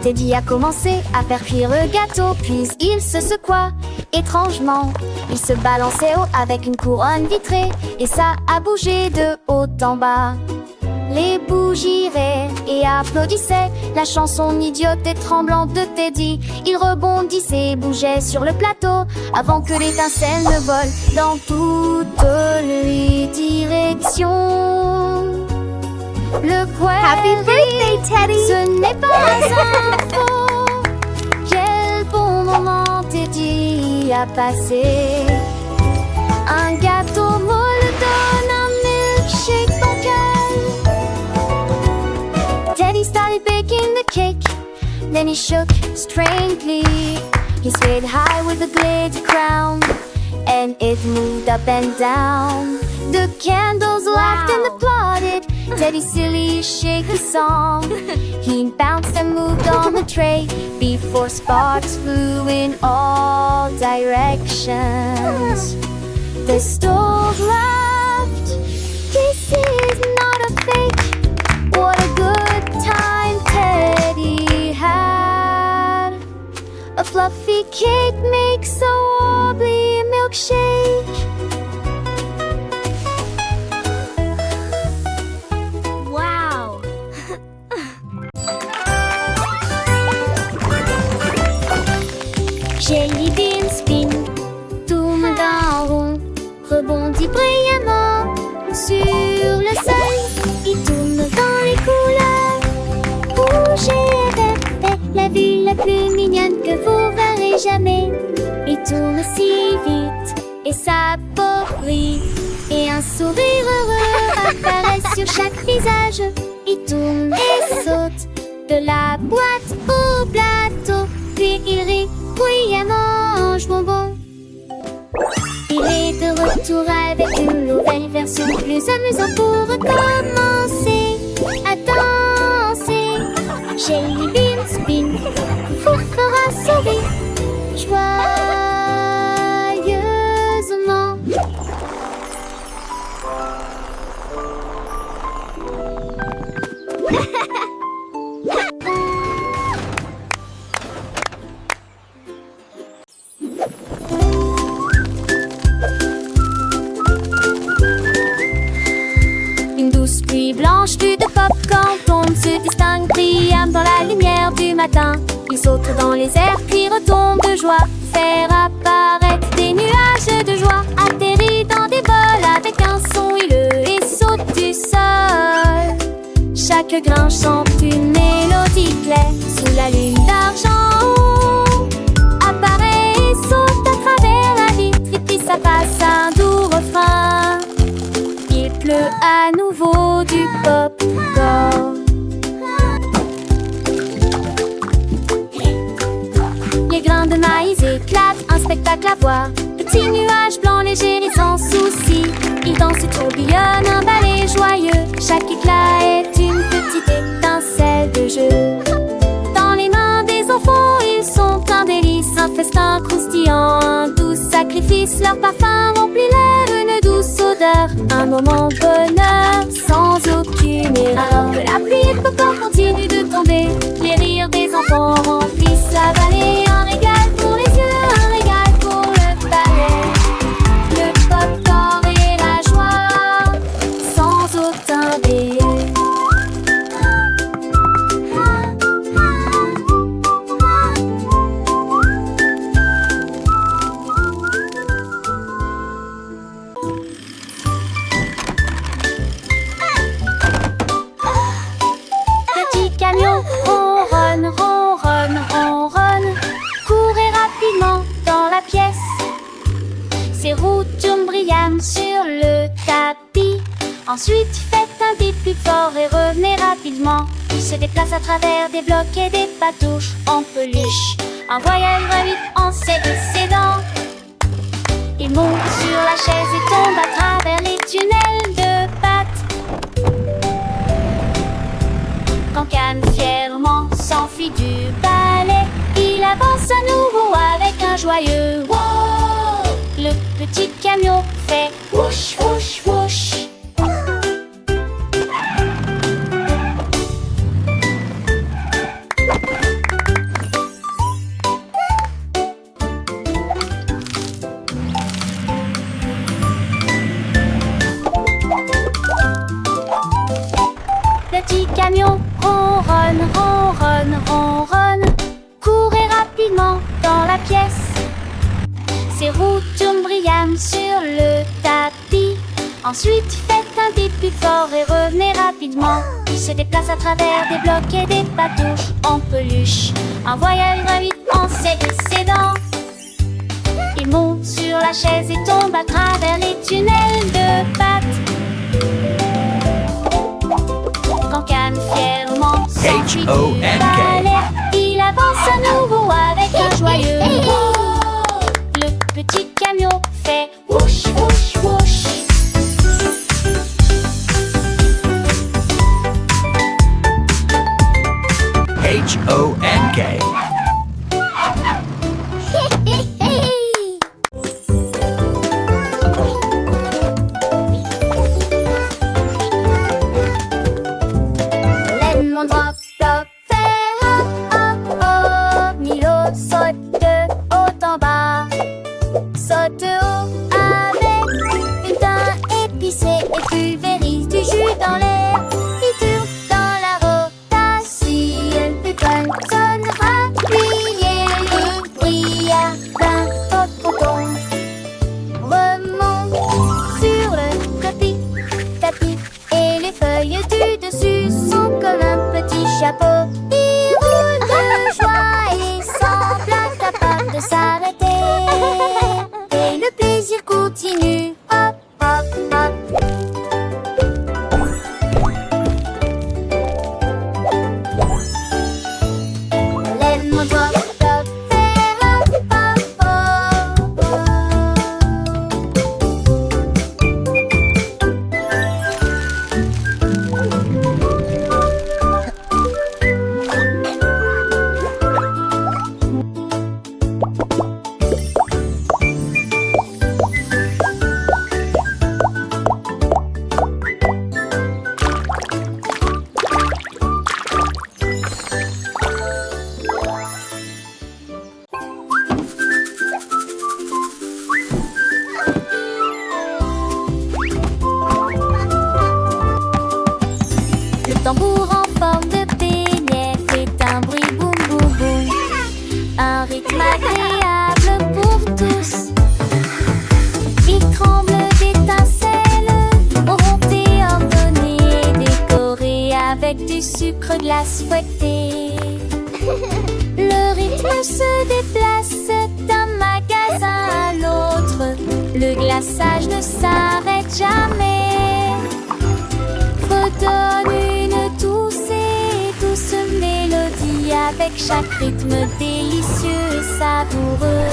Teddy a commencé à faire cuire le gâteau, puis il se secoua étrangement. Il se balançait haut avec une couronne vitrée, et ça a bougé de haut en bas. Les bougies riraient et applaudissaient la chanson idiote et tremblante de Teddy. Il rebondissait et bougeait sur le plateau avant que l'étincelle ne vole dans toutes les directions. Le Happy birthday, Teddy! Ce n'est pas un faux. Quel bon moment Teddy a passé. Un gâteau molle donne un milkshake bancal. Teddy started baking the cake, then he shook strangely. He swayed high with a glazed crown, and it moved up and down. The candles laughed and applauded Teddy's silly shaky song. He bounced and moved on the tray before sparks flew in all directions. The stove laughed. This is not a fake. What a good time Teddy had. A fluffy cake makes a wobbly milkshake. Wow! Jelly bean spin, tourne d'un rond, rebondit brillamment sur le sol. Il tourne dans les couleurs rouge et vert, la vue la plus mignonne que vous verrez jamais. Il tourne si vite et sa peau brille, et un sourire heureux apparaît sur chaque visage. Il tourne et saute de la boîte au plateau, puis il rit bruyamment, mange bonbon. Il est de retour avec une nouvelle version plus amusante pour recommencer à danser. Jelly bean spin vous fera sourire joyeusement. Une douce pluie blanche vue de popcorn tombe, se distingue brillamment dans la lumière du matin. Il saute dans les airs puis retombe de joie, faire apparaître des nuages de joie. Atterrit dans des bols avec un son huileux et saute du sol. Chaque grain chante une mélodie claire sous la lune d'argent. Apparaît et saute à travers la vitre, et puis ça passe un doux refrain. Il pleut à nouveau du popcorn. Les grains de maïs éclatent, un spectacle à voir. Petit nuage blanc léger et sans souci. Il danse et tourbillonne, un ballet joyeux. Chaque éclat est une petite étincelle de jeu. Dans les mains des enfants, ils sont un délice, un festin croustillant, un doux sacrifice. Leur parfum remplit l'air, une douce odeur, un moment de bonheur sans aucune erreur. Alors que la pluie et le popcorn continuent de tomber, les rires des enfants remplissent la vallée. Un régal pour les yeux, un régal pour le palais. Le popcorn et la joie sans aucun délai. Petit camion ronronne, ronronne, ronronne, courez rapidement dans la pièce. Ses roues tournent brillamment sur le tapis. Ensuite faites un bip plus fort et revenez rapidement. Il se déplace à travers des blocs et des patouches en peluche. Un voyage va vite en s'excédant. Il monte sur la chaise et tombe à travers les tunnels de pâte. Quand Can fièrement s'enfuit du balai, il avance à nouveau avec un joyeux wow. Le petit camion fait whoosh, whoosh, whoosh. petit camion ronronne, ronronne, ronronne. Courez rapidement dans la pièce. Ses roues tournent brillamment sur le tapis. Ensuite, faites un des plus forts et revenez rapidement. Il se déplace à travers des blocs et des bateaux en peluche. Un voyage va vite en s'excédant. Il monte sur la chaise et tombe à travers les tunnels de pattes. Quand Cannes fièrement s'enfuit du balai, il avance à nouveau avec un joyeux oh. Le petit camion fait whoosh, whoosh, whoosh. H-O-N-K. Mon drop, top, fait hop, hop, hop. Milo saute de haut en bas. Saute haut avec une teint épicée et pulvérise du jus dans l'air. Il tourne dans la rotation. Pépin sonnera, plié, le brouillard d'un cocoton. Remonte sur le tapis, et les feuilles du dessus sont comme un petit chapeau. Il roule de joie et semble incapable de s'arrêter. Et le plaisir continue. Hop, hop, hop. Lève mon doigt, top, fais hop, hop, hop, hop. Le tambour en forme de beignet fait un bruit boum boum boum. Un rythme agréable pour tous. Il tremble d'étincelles, monté, ordonné et décoré avec du sucre glace fouetté. Le rythme se déplace d'un magasin à l'autre. Le glaçage ne s'arrête jamais. Redonne une douce et douce mélodie avec chaque rythme délicieux et savoureux.